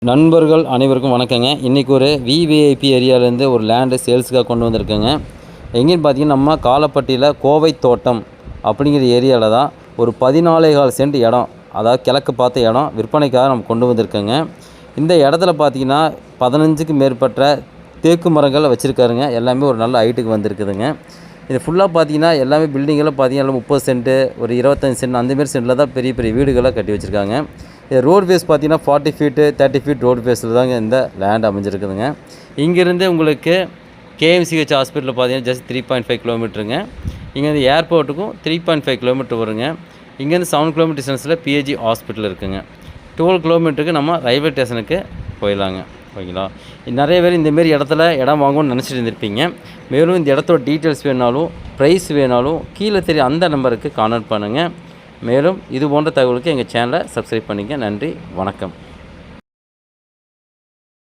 நண்பர்கள் அனைவருக்கும் வணக்கங்க. இன்றைக்கி ஒரு விவிஐபி ஏரியாவிலேருந்து ஒரு லேண்டு சேல்ஸுக்காக கொண்டு வந்திருக்கேங்க. எங்கேன்னு பார்த்தீங்கன்னா நம்ம காலப்பட்டியில் கோவை தோட்டம் அப்படிங்கிற ஏரியாவில் தான் ஒரு 14.25 சென்ட் இடம், அதாவது கிழக்கு பார்த்த இடம் விற்பனைக்காக நம்ம கொண்டு வந்திருக்கேங்க. இந்த இடத்துல பார்த்தீங்கன்னா 15க்கும் மேற்பட்ட தேக்கு மரங்கள் வச்சுருக்காருங்க. எல்லாமே ஒரு நல்ல ஹைட்டுக்கு வந்திருக்குதுங்க. இது ஃபுல்லாக பார்த்தீங்கன்னா எல்லாமே பில்டிங்கெல்லாம் பார்த்தீங்கன்னா 30 சென்ட்டு ஒரு 25 சென்ட் அந்தமாரி சென்ட்டில் தான் பெரிய பெரிய வீடுகளாக கட்டி வச்சுருக்காங்க. ரோடு ஃபேஸ் பார்த்தீங்கன்னா 40 ஃபீட்டு 30 ஃபீட் ரோடு ஃபேஸில் தாங்க இந்த லேண்ட் அமைஞ்சிருக்குதுங்க. இங்கேருந்து உங்களுக்கு கேஎம்சிஹெச் ஹாஸ்பிட்டலில் பார்த்தீங்கன்னா ஜஸ்ட் 3.5 கிலோமீட்டருங்க. இங்கேருந்து ஏர்போர்ட்டுக்கும் 3.5 கிலோமீட்டர் வருங்க. இங்கேருந்து 7 கிலோமீட்டர் டிஸ்டன்ஸில் பிஹெச்சி ஹாஸ்பிட்டல் இருக்குதுங்க. 12 கிலோமீட்டருக்கு நம்ம ரயில்வே ஸ்டேஷனுக்கு போயிடலாங்க. ஓகேங்களா? நிறைய பேர் இந்தமாரி இடத்துல இடம் வாங்கணும்னு நினச்சிட்டு இருந்திருப்பீங்க. மேலும் இந்த இடத்தோட டீட்டெயில்ஸ் வேணாலும் ப்ரைஸ் வேணாலும் கீழே தெரியும் அந்த நம்பருக்கு கான்டாக்ட் பண்ணுங்கள். மேலும் இது போன்ற தகவலுக்கு எங்கள் சேனலை சப்ஸ்கிரைப் பண்ணிங்க. நன்றி, வணக்கம்.